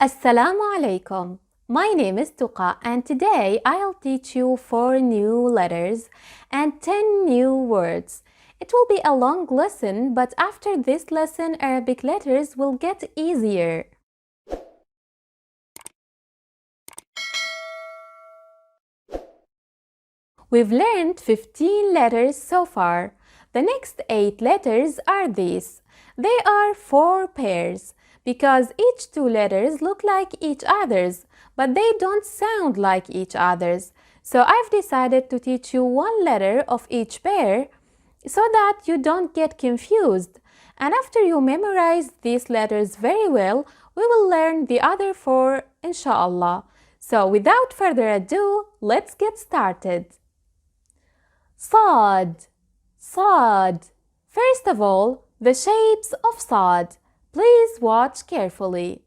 Assalamu alaikum. My name is Tuqa and today I'll teach you 4 new letters and 10 new words. It will be a long lesson, but after this lesson Arabic letters will get easier. We've learned 15 letters so far. The next 8 letters are these. They are 4 pairs because each 2 letters look like each other's, but they don't sound like each other's. So I've decided to teach you one letter of each pair so that you don't get confused. And after you memorize these letters very well, we will learn the other 4 inshallah. So without further ado, let's get started. صاد صاد. First of all, the shapes of صاد. Please watch carefully.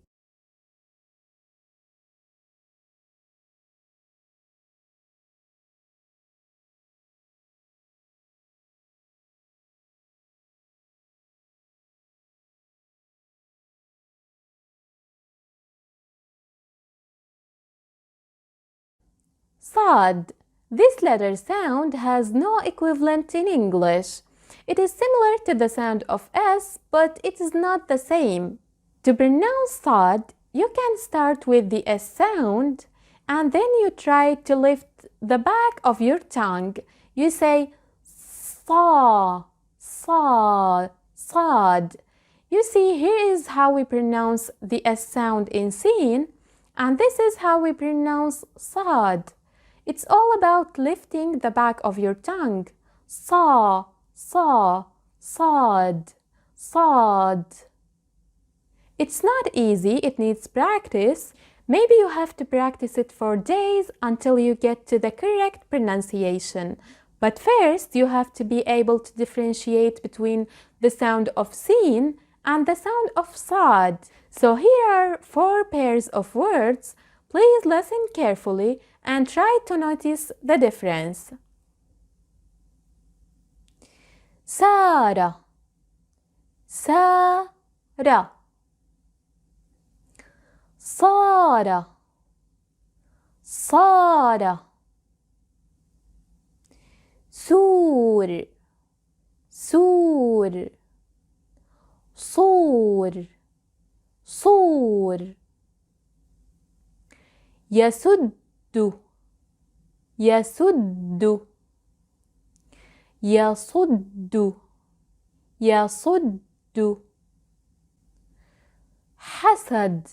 صاد. This letter sound has no equivalent in English. It is similar to the sound of S, but it is not the same. To pronounce صاد, you can start with the S sound and then you try to lift the back of your tongue. You say صا, صا, صاد. You see, here is how we pronounce the S sound in sin, and this is how we pronounce صاد. It's all about lifting the back of your tongue. صا, صا, صاد, صاد. It's not easy, it needs practice. Maybe you have to practice it for days until you get to the correct pronunciation. But first, you have to be able to differentiate between the sound of sin and the sound of صاد. So here are 4 pairs of words. Please listen carefully and try to notice the difference. سارة سارة صار صار سور سور صور صور يسد يسد يصد يصد حسد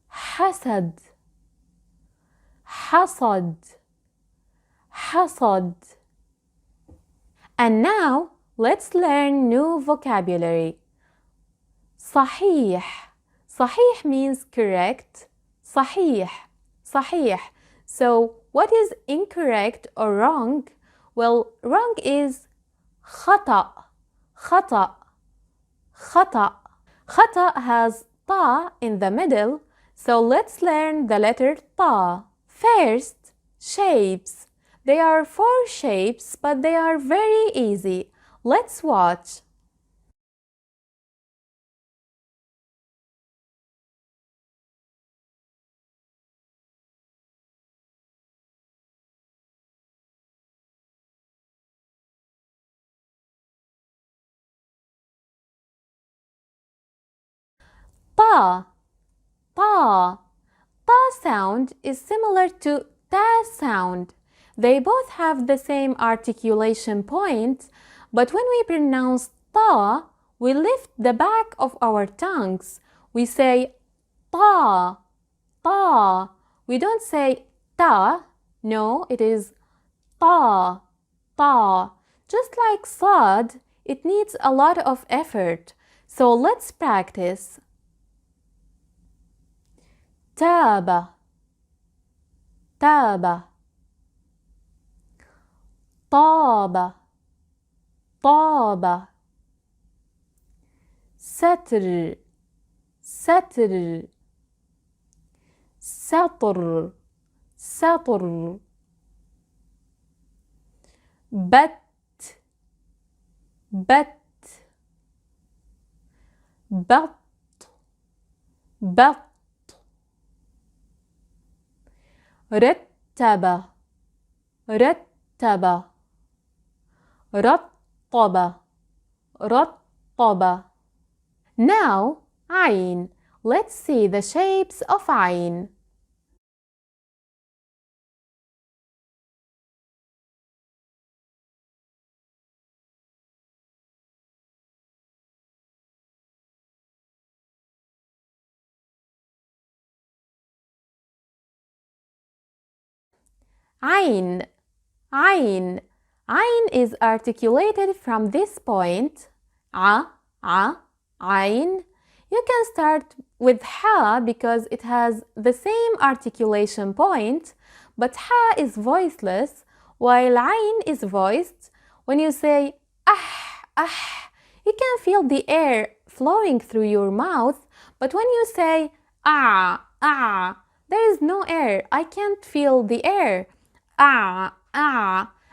حسد حصد حصد. And now let's learn new vocabulary. صحيح. صحيح means correct. صحيح. صحيح. So what is incorrect or wrong? Well, wrong is خطأ. خطأ. خطأ. خطأ has طا in the middle. So let's learn the letter طا. First, shapes. There are 4 shapes, but they are very easy. Let's watch. طا طا. Ta sound is similar to ta sound. They both have the same articulation point, but when we pronounce ta, we lift the back of our tongues. We say ta, ta. We don't say ta. No, it is ta, ta. Just like sad, it needs a lot of effort. So let's practice. تاب تاب طاب طاب ستر ستر سطر سطر بت بت بط بط رتب رتب رطب رطب. Now عين. Let's see the shapes of عين. عين عين. عين is articulated from this point. ع عين. You can start with ha because it has the same articulation point, but ha is voiceless while عين is voiced. When you say you can feel the air flowing through your mouth, but when you say there is no air. I can't feel the air.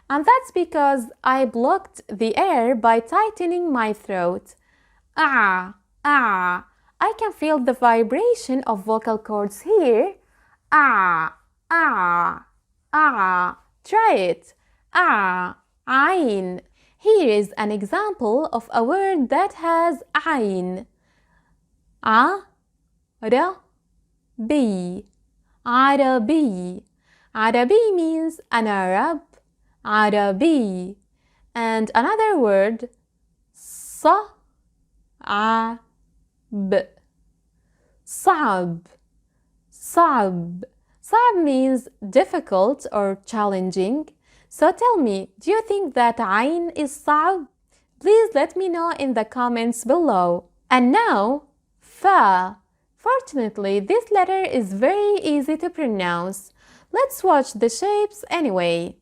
And that's because I blocked the air by tightening my throat. I can feel the vibration of vocal cords here. Try it. عين. Here is an example of a word that has عين. عربي. عربي. عربي means an Arab. عربي. And another word, صعب. صعب. صعب. صعب means difficult or challenging. So tell me, do you think that عين is صعب? Please let me know in the comments below. And now, fa. Fortunately, this letter is very easy to pronounce. Let's watch the shapes anyway.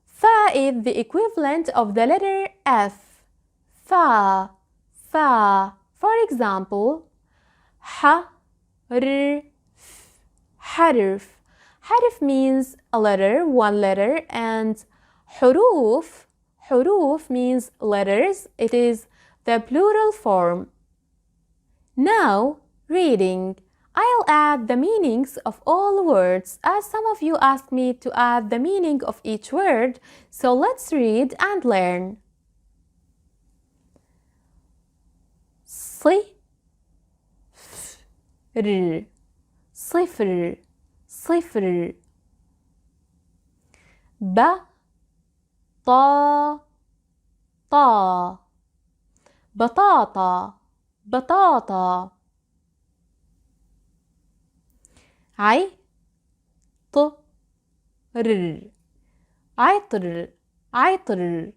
Fa is the equivalent of the letter F. Fa. Fa. For example, حرف. حرف. حرف means a letter, one letter, and حروف. حروف means letters. It is the plural form. Now, reading. I'll add the meanings of all words as some of you asked me to add the meaning of each word, so let's read and learn. صفر. صفر. صفر. بطاطا. بطاطا. بطاطا. عطر. عطر. عطر.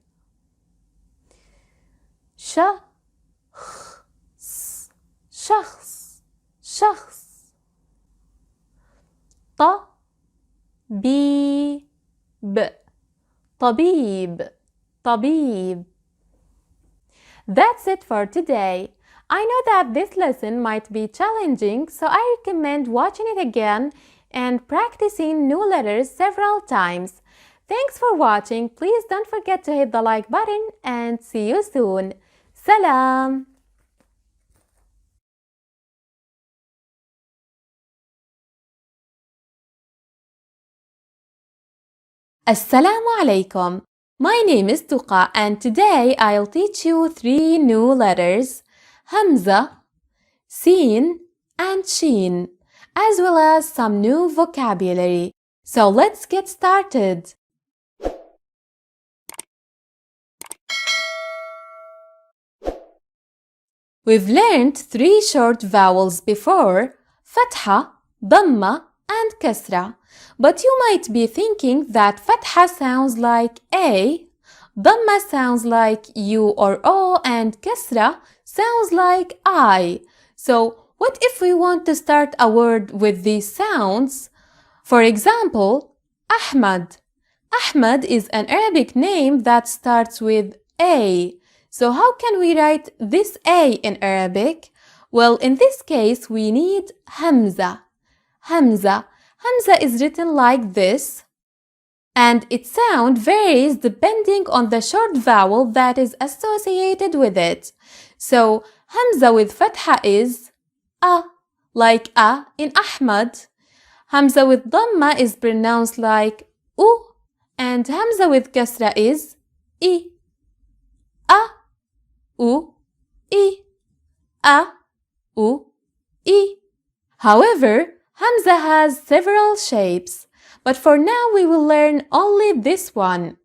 شخص. شخص. شخص. طبيب. طبيب. طبيب. That's it for today. I know that this lesson might be challenging, so I recommend watching it again and practicing new letters several times. Thanks for watching. Please don't forget to hit the like button and see you soon. Salam. Assalamu alaikum. My name is Tuqa and today I'll teach you 3 new letters, Hamza, Sin and Shin, as well as some new vocabulary. So let's get started. We've learned 3 short vowels before, Fatha, Dhamma and Kasra. But you might be thinking that Fatha sounds like A, Dhamma sounds like U or O, and Kasra sounds like I. So what if we want to start a word with these sounds? For example, Ahmad. Ahmad is an Arabic name that starts with A. So how can we write this A in Arabic? Well, in this case, we need hamza. Hamza. Hamza is written like this, and its sound varies depending on the short vowel that is associated with it. So, hamza with fatha is a, like a in Ahmad. Hamza with dhamma is pronounced like u, and hamza with kasra is I. A, u, I. A, u, I. However, hamza has several shapes, but for now we will learn only this one.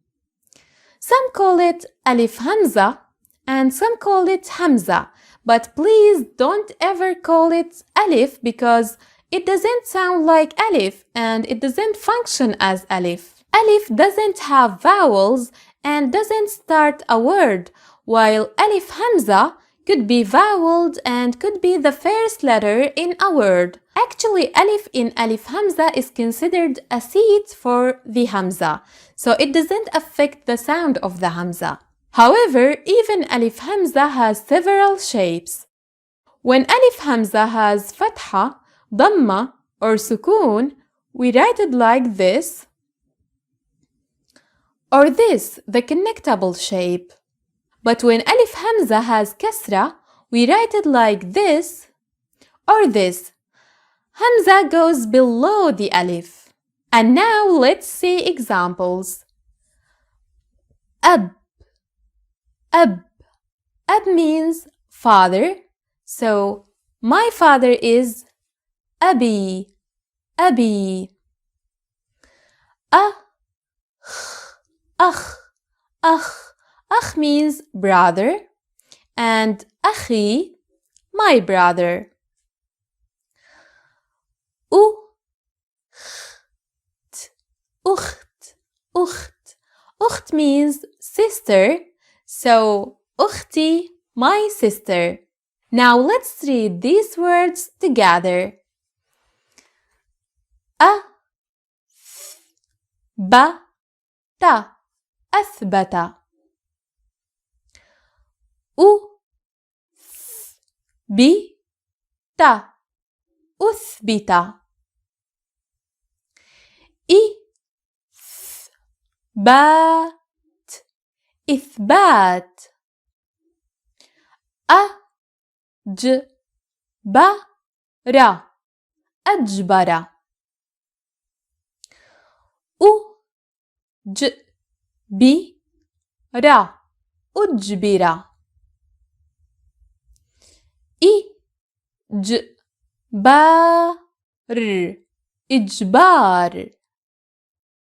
Some call it alif hamza and some call it hamza, but please don't ever call it alif because it doesn't sound like alif and it doesn't function as alif. Alif doesn't have vowels and doesn't start a word, while alif hamza could be voweled and could be the first letter in a word. Actually, alif in alif hamza is considered a seat for the hamza, so it doesn't affect the sound of the hamza. However, even alif hamza has several shapes. When alif hamza has fatha, dhamma, or sukoon, we write it like this, or this, the connectable shape. But when alif hamza has kasra, we write it like this or this. Hamza goes below the alif. And now let's see examples. Ab. Ab. Ab means father. So my father is Abi. Abi. Akh. Akh. Akh means brother, and akhi, my brother. Ukht. Ukht means sister, so ukhti, my sister. Now let's read these words together. أثبت. أثبت. إثبات. أجبر. أجبر. إجبار.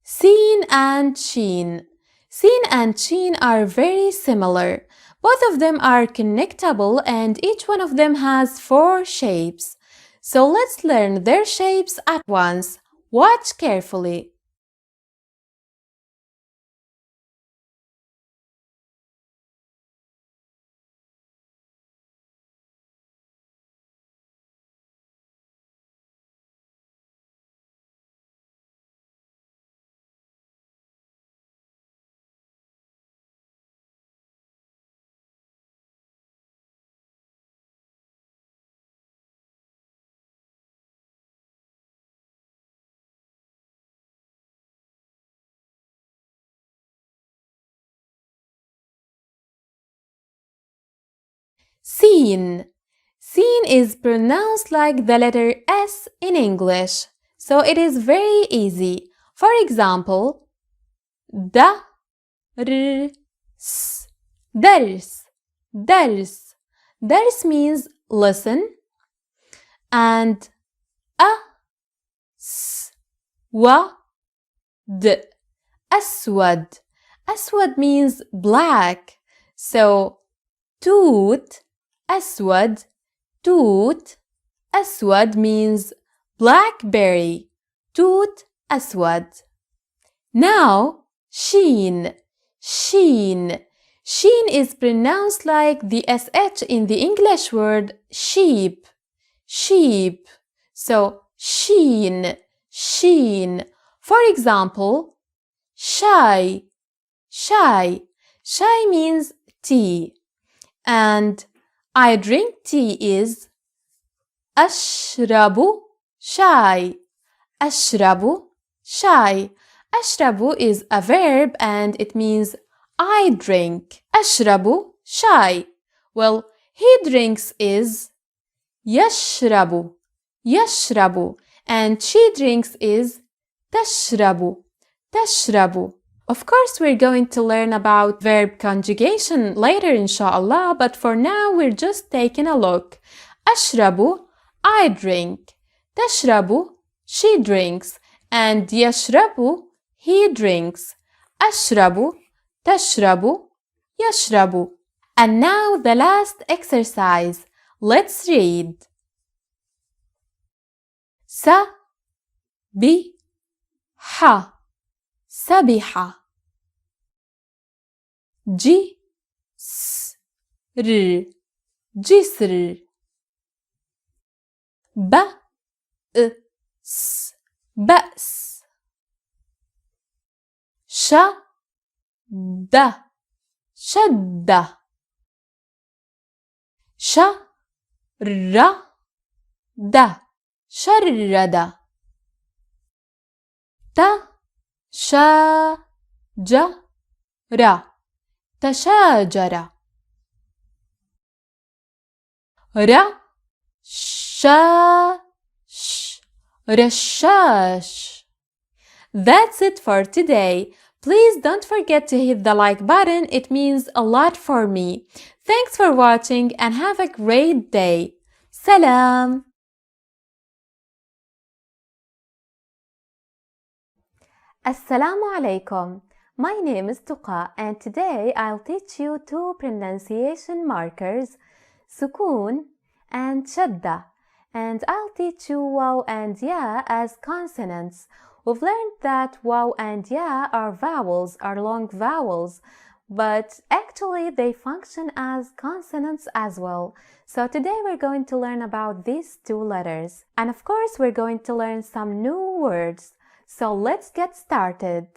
Sin and Shin. Sin and Shin are very similar. Both of them are connectable and each one of them has 4 shapes. So let's learn their shapes at once. Watch carefully. Sin. Sin is pronounced like the letter S in English, so it is very easy. For example, dars. Dars. Dars means listen. And Aswad. Aswad means black. So toot, aswad, toot, aswad means blackberry. Toot, aswad. Now, sheen. Sheen. Sheen is pronounced like the SH in the English word sheep. Sheep. So, sheen. Sheen. For example, shy. Shy. Shy means tea. And I drink tea is أشرب شاي. أشرب شاي. أشرب is a verb and it means I drink. أشرب شاي. Well, he drinks is يشرب. يشرب. And she drinks is تشرب. تشرب. Of course, we're going to learn about verb conjugation later, inshallah, but for now, we're just taking a look. أشرب, I drink. تشرب, she drinks. And يشرب, he drinks. أشرب, تشرب, يشرب. And now the last exercise. Let's read. سبح سبح جسر جسر بأس بأس شد شد شرد شرد تشاجر تشاجر رشاش رشاش. That's it for today. Please don't forget to hit the like button. It means a lot for me. Thanks for watching and have a great day. Salam. Assalamu alaikum. My name is Tuqa and today I'll teach you two pronunciation markers, sukun and shadda, and I'll teach you waw and ya as consonants. We've learned that waw and ya are vowels, are long vowels, but actually they function as consonants as well. So today we're going to learn about these two letters. And of course we're going to learn some new words. So let's get started.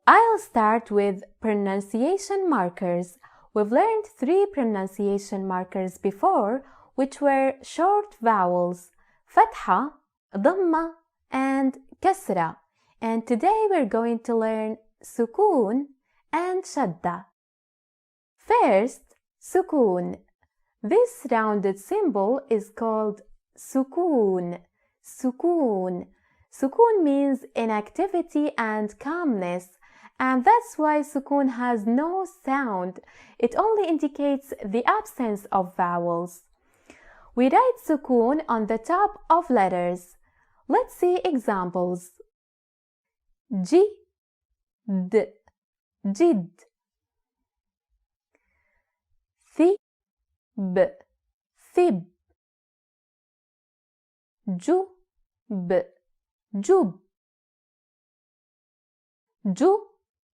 I'll start with pronunciation markers. We've learned 3 pronunciation markers before, which were short vowels, fatha, dhamma, and kasra. And today we're going to learn sukun and shadda. First, sukun. This rounded symbol is called sukun. Sukun. Sukun means inactivity and calmness, and that's why sukun has no sound. It only indicates the absence of vowels. We write sukun on the top of letters. Let's see examples. Jid, jid. Thib, jub, jub.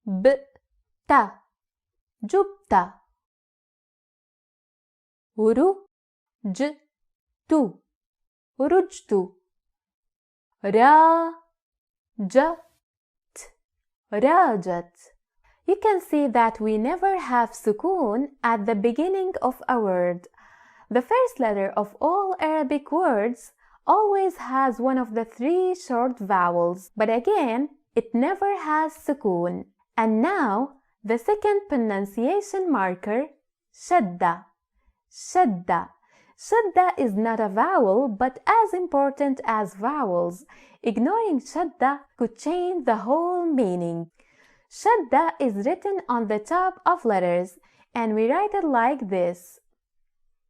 Jubta, jubta. Rujtu, rujtu. Rajat, rajat. You can see that we never have sukun at the beginning of a word. The first letter of all Arabic words always has one of the 3 short vowels, but again, it never has sukun. And now, the second pronunciation marker, shadda. Shadda. Shadda is not a vowel, but as important as vowels. Ignoring shadda could change the whole meaning. Shadda is written on the top of letters, and we write it like this.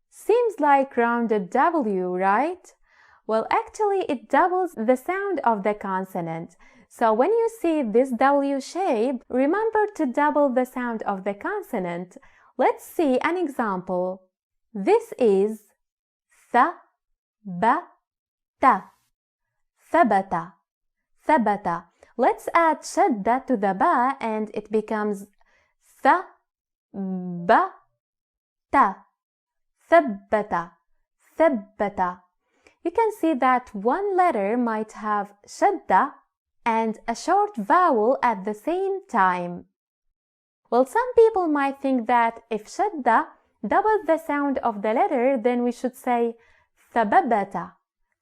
Seems like rounded W, right? Well, actually, it doubles the sound of the consonant. So when you see this W shape, remember to double the sound of the consonant. Let's see an example. This is tha-ba-ta. Thabata. Thabata. Let's add shadda to the ba and it becomes tha-ba-ta. Thabbata. Thabbata. You can see that one letter might have shadda and a short vowel at the same time. Well, some people might think that if shadda doubles the sound of the letter, then we should say ثببت.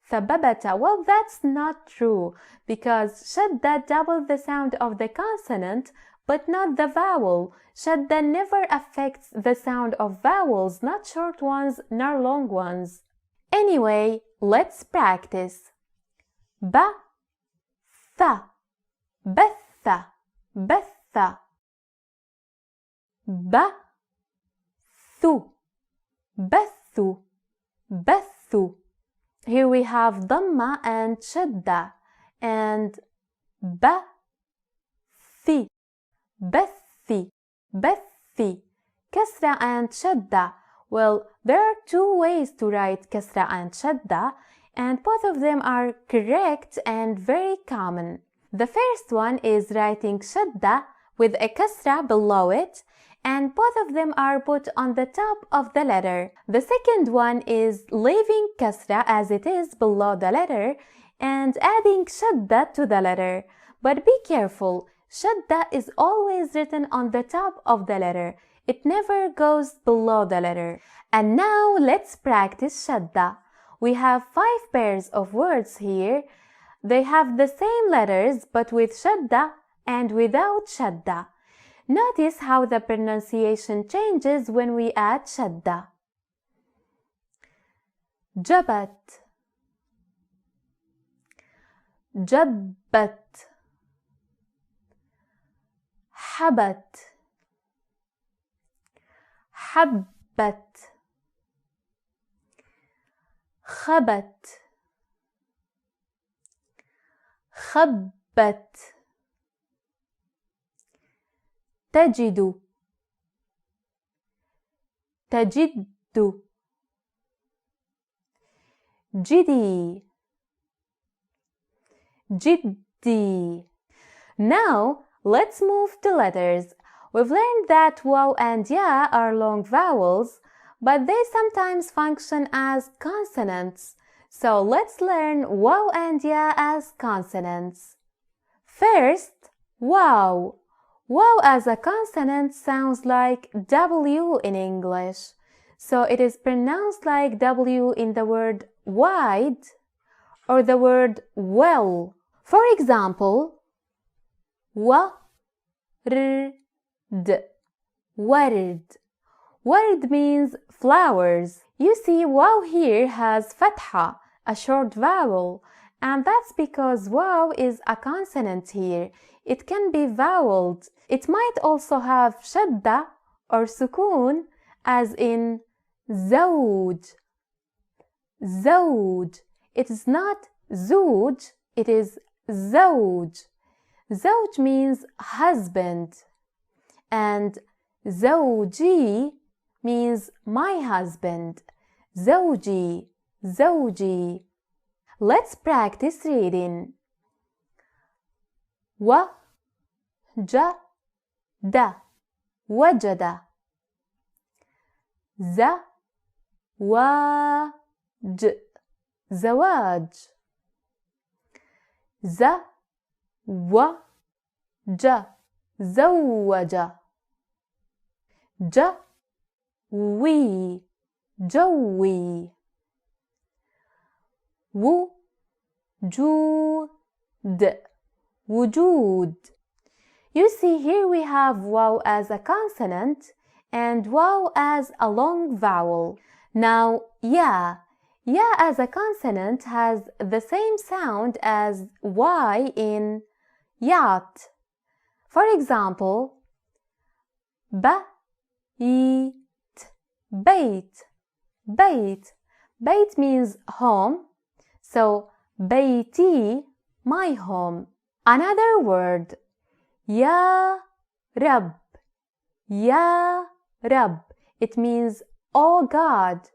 ثببت. Well, that's not true because shadda doubles the sound of the consonant but not the vowel. Shadda never affects the sound of vowels, not short ones nor long ones. Anyway, let's practice. Ba, tha, betha, betha. Ba, thu, bethu, bethu. Here we have dhamma and shadda, and ba, thi, bethi, bethi. Kasra and shadda. Well, there are two ways to write kasra and shadda, and both of them are correct and very common. The first one is writing shadda with a kasra below it, and both of them are put on the top of the letter. The second one is leaving kasra as it is below the letter and adding shadda to the letter. But be careful, shadda is always written on the top of the letter. It never goes below the letter. And now let's practice shadda. We have 5 pairs of words here. They have the same letters but with shadda and without shadda. Notice how the pronunciation changes when we add shadda. Jabat, jabbat, habat, habbat, khabat, khabbat. تجد تجد جدي جدي. Now let's move to letters. We've learned that waw and ya are long vowels, but they sometimes function as consonants. So let's learn waw and ya as consonants. First, waw. Waw as a consonant sounds like W in English, so it is pronounced like W in the word wide or the word well. For example, ward, ward. Ward means flowers. You see, waw here has fatha, a short vowel, and that's because waw is a consonant here. It can be voweled. It might also have shadda or sukoon, as in zawj. Zawj. It is not zuj, it is zawj. Zawj means husband, and zawji means my husband. Zawji, zawji. Let's practice reading. وجد وجد زواج زواج زوج زوج جوي جوي وجود wujud. You see, here we have waw as a consonant and waw as a long vowel. Now, ya. Ya as a consonant has the same sound as y in yacht. For example, bait, bait, bait. Bait means home, so baiti, my home. Another word, Ya Rab, Ya Rab. It means, oh God.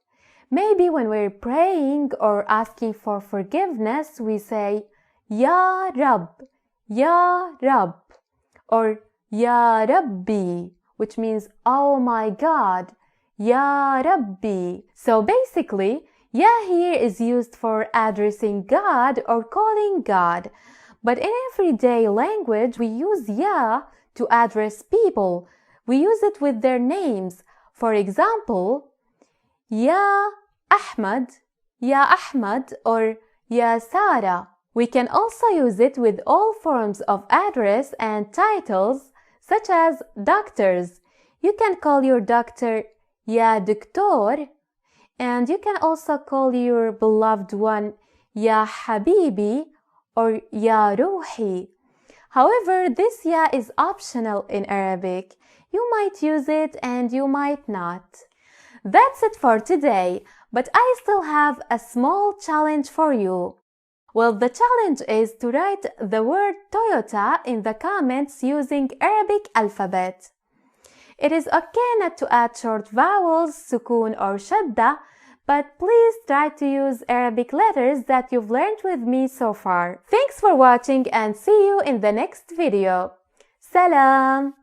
Maybe when we're praying or asking for forgiveness, we say, Ya Rab, Ya Rab, or Ya Rabbi, which means, oh my God, Ya Rabbi. So basically, Ya here is used for addressing God or calling God. But in everyday language, we use ya to address people. We use it with their names. For example, Ya Ahmad, Ya Ahmad, or Ya Sarah. We can also use it with all forms of address and titles, such as doctors. You can call your doctor Ya Doktor, and you can also call your beloved one Ya Habibi or Ya Ruhi. However, this Ya is optional in Arabic. You might use it and you might not. That's it for today, but I still have a small challenge for you. Well, the challenge is to write the word Toyota in the comments using Arabic alphabet. It is okay not to add short vowels, sukun or shadda, but please try to use Arabic letters that you've learned with me so far. Thanks for watching and see you in the next video. Salam!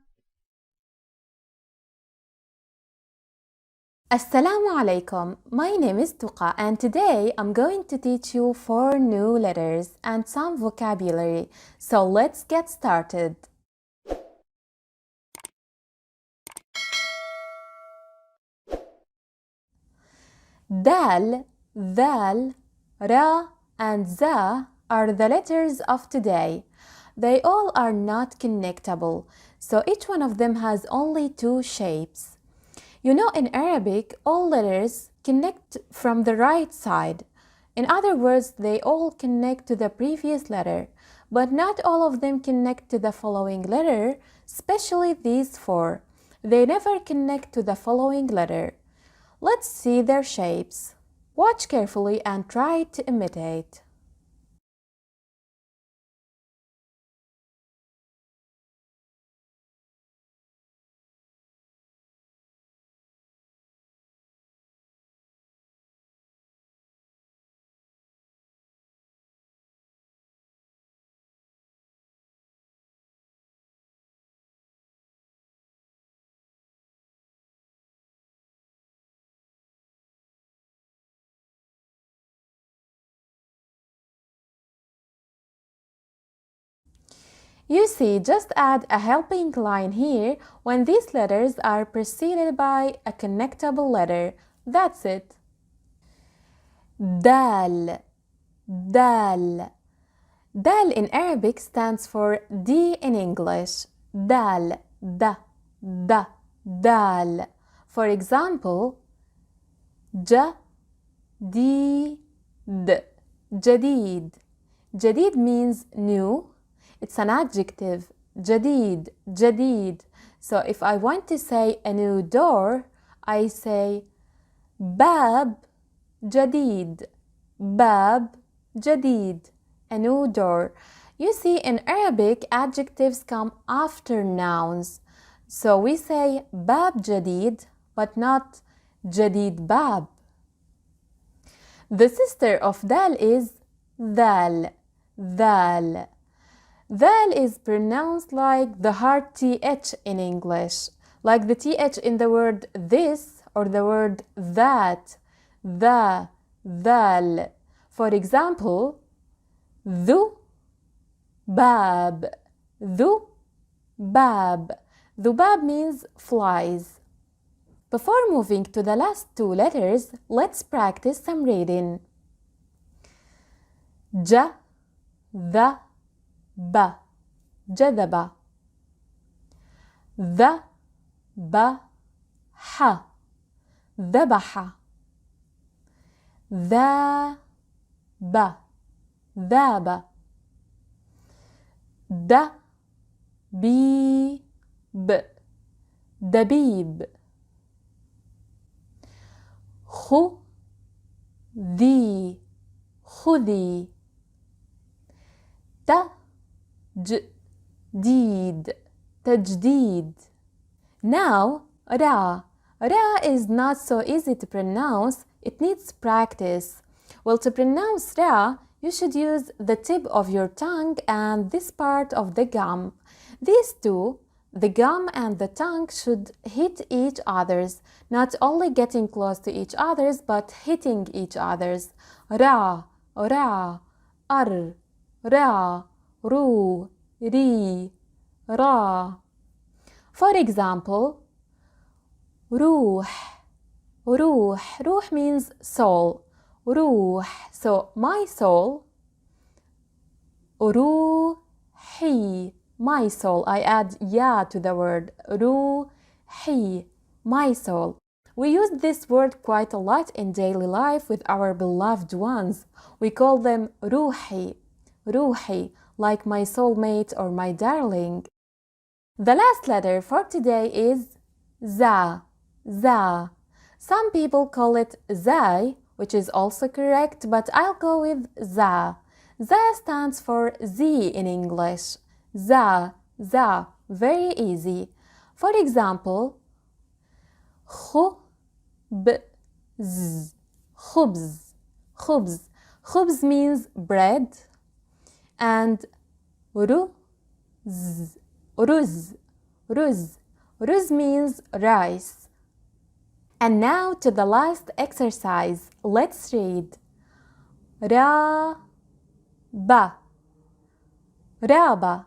Assalamu alaikum. My name is Tuqa and today I'm going to teach you 4 new letters and some vocabulary. So let's get started. Dal, Dhal, Ra and Za are the letters of today. They all are not connectable, so each one of them has only 2 shapes. You know, in Arabic, all letters connect from the right side. In other words, they all connect to the previous letter, but not all of them connect to the following letter, especially these 4. They never connect to the following letter. Let's see their shapes. Watch carefully and try to imitate. You see, just add a helping line here when these letters are preceded by a connectable letter. That's it. Dal, Dal. Dal in Arabic stands for D in English. Dal, da, da, dal. For example, jadid, jadid. Jadid means new. It's an adjective. Jadid, jadid. So if I want to say a new door, I say bab jadid. Bab jadid. A new door. You see, in Arabic, adjectives come after nouns. So we say bab jadid, but not jadid bab. The sister of dal is dhal. Dhal. Dhal is pronounced like the hard th in English, like the th in the word this or the word that, the, dhal. For example, dhu bab, dhu bab. Dhubab means flies. Before moving to the last 2 letters, let's practice some reading. Ja, the, ba, jadaba. The, ba, ha, dhabaha. The, ba, dhaba. Da, bi, b, dabib. Khu, di, khudi. Ta, جديد, تجديد. Now, Ra. Ra is not so easy to pronounce. It needs practice. Well, to pronounce Ra, you should use the tip of your tongue and this part of the gum. These two, the gum and the tongue, should hit each other's, not only getting close to each other's, but hitting each other's. Ra, Ra, Ar, Ra, Ru, Ri, Ra. For example, روح. روح means soul. روح. So my soul. روحي. My soul. I add ya to the word. روحي. My soul. We use this word quite a lot in daily life with our beloved ones. We call them روحي. روحي, like my soulmate or my darling. The last letter for today is za. Za. Some people call it zai, which is also correct, but I'll go with za. Za stands for Z in English. Za. Za. Very easy. For example, خبز. خبز. خبز. خبز means bread. And رز. رز. رز. Ruz means rice. And now to the last exercise. Let's read. Ba. Raba.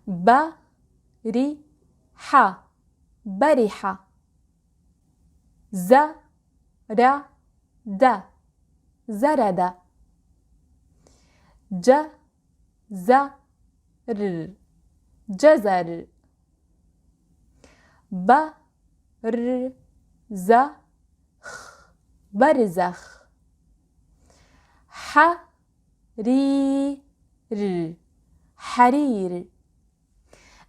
Bariha. Bariha. Zarada. Zarada. Jazar. جزر. برزخ. برزخ. حرير. حرير.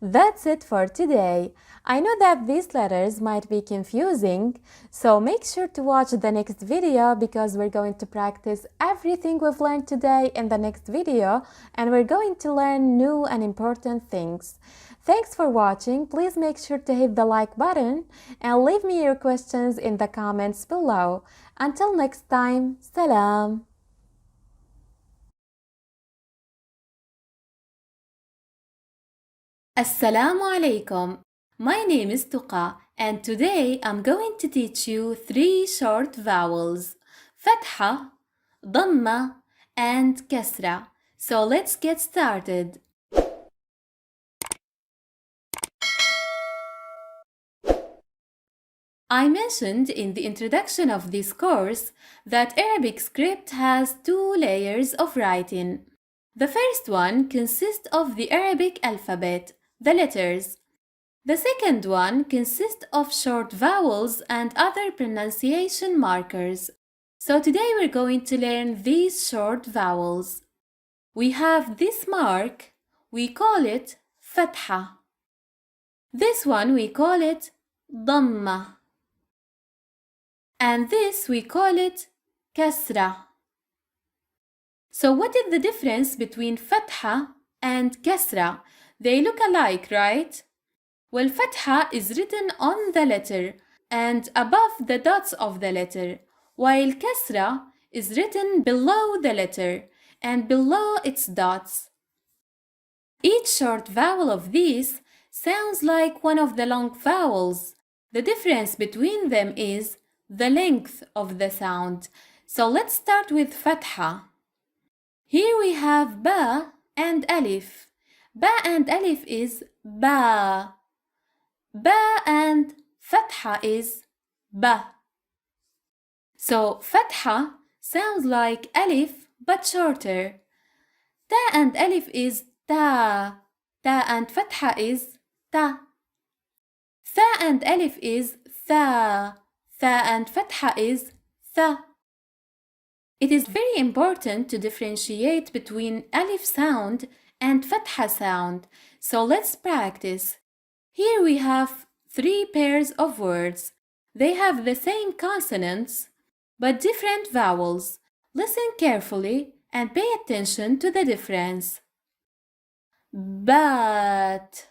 That's it for today. I know that these letters might be confusing, so make sure to watch the next video because we're going to practice everything we've learned today in the next video, and we're going to learn new and important things. Thanks for watching. Please make sure to hit the like button and leave me your questions in the comments below. Until next time, salam. Assalamu alaikum. My name is Tuqa, and today I'm going to teach you 3 short vowels: Fatha, Dhamma, and Kasra. So let's get started. I mentioned in the introduction of this course that Arabic script has 2 layers of writing. The first one consists of the Arabic alphabet, the letters. The second one consists of short vowels and other pronunciation markers. So today we're going to learn these short vowels. We have this mark, we call it Fatha. This one we call it Dhamma. And this we call it Kasra. So what is the difference between Fatha and Kasra? They look alike, right? Well, Fatha is written on the letter and above the dots of the letter, while Kasra is written below the letter and below its dots. Each short vowel of these sounds like one of the long vowels. The difference between them is the length of the sound. So let's start with Fatha. Here we have Ba and Alif. Ba and Alif is Ba. Ba and Fatha is Ba. So Fatha sounds like Alif but shorter. Ta and Alif is Ta. Ta and Fatha is Ta. Tha and Alif is Tha. Tha and Fatha is Tha. It is very important to differentiate between Alif sound and Fatha sound. So let's practice. Here we have 3 pairs of words. They have the same consonants, but different vowels. Listen carefully and pay attention to the difference. Bat,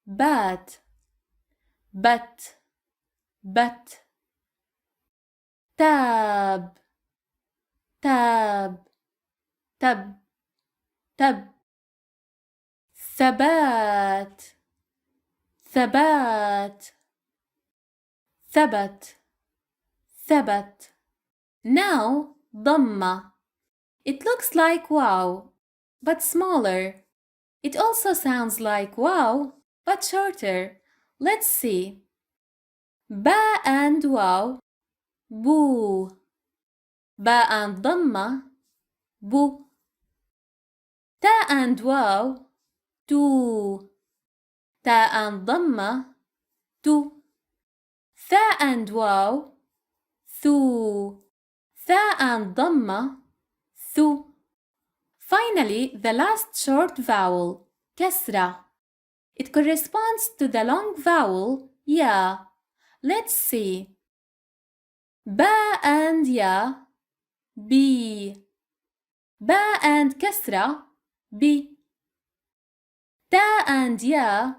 bat, bat, bat. Tab, tab, tab, tab. Thabat, ثبات ثبت ثبت. Now Dhamma. It looks like wow, but smaller. It also sounds like wow, but shorter. Let's see. Ba and waw, boo. Ba and dhamma, boo. Ta and waw, tu. Ta and dhamma, tu. Tha and waw, thu. Tha and dhamma, thu. Finally, the last short vowel, kasra. It corresponds to the long vowel, ya. Let's see. Ba and ya, bi. Ba and kasra, bi. Ta and ya,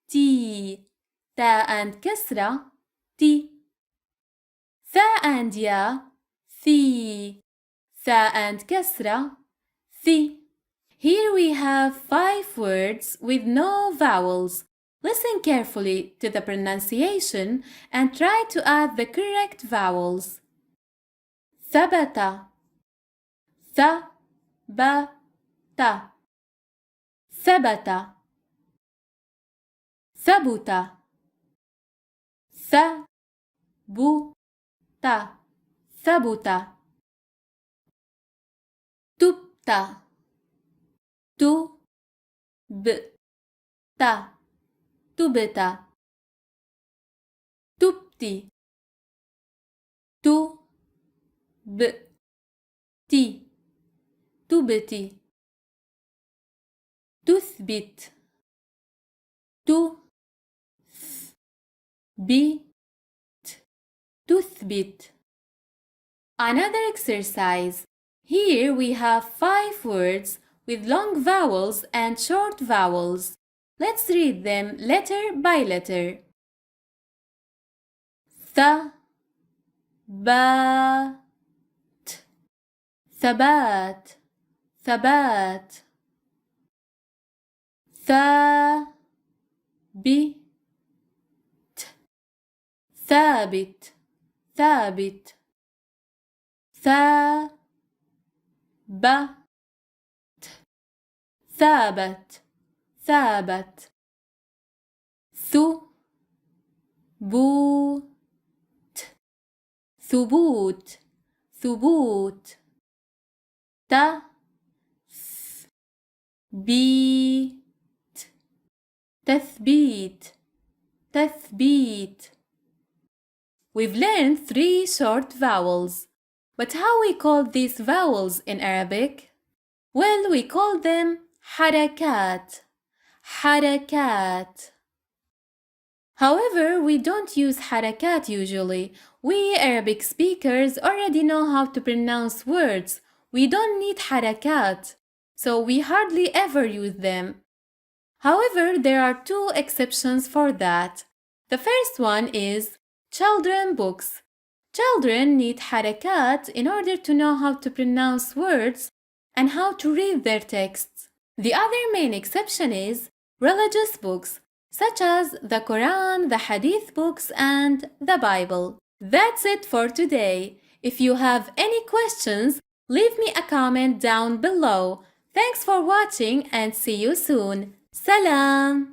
ti. Ta and kasra, ti. Tha and ya, thi. Tha and kasra, thi. Here we have 5 words with no vowels. Listen carefully to the pronunciation and try to add the correct vowels. ثبت, ثبت, ثبت, ثبت, ثبت, ثبت, تبت, تبت, تبت, تبتي, تبتي, تبتي, تثبت, تثبت, تثبت. Another exercise. Here we have 5 words with long vowels and short vowels. Let's read them letter by letter. ثبات, ثبات, ثبات. ثابت, ثابت, ثابت. ثابت, ثابت, ثابت. ثبوت, ثبوت, ثبوت. تثبيت, تثبيت, تثبيت. We've learned 3 short vowels. But how we call these vowels in Arabic? Well, we call them حركات, حركات. However, we don't use حركات usually. We Arabic speakers already know how to pronounce words. We don't need حركات, so we hardly ever use them. However, there are 2 exceptions for that. The first one is children books. Children need حركات in order to know how to pronounce words and how to read their texts. The other main exception is religious books, such as the Quran, the Hadith books, and the Bible. That's it for today. If you have any questions, leave me a comment down below. Thanks for watching and see you soon. Salam!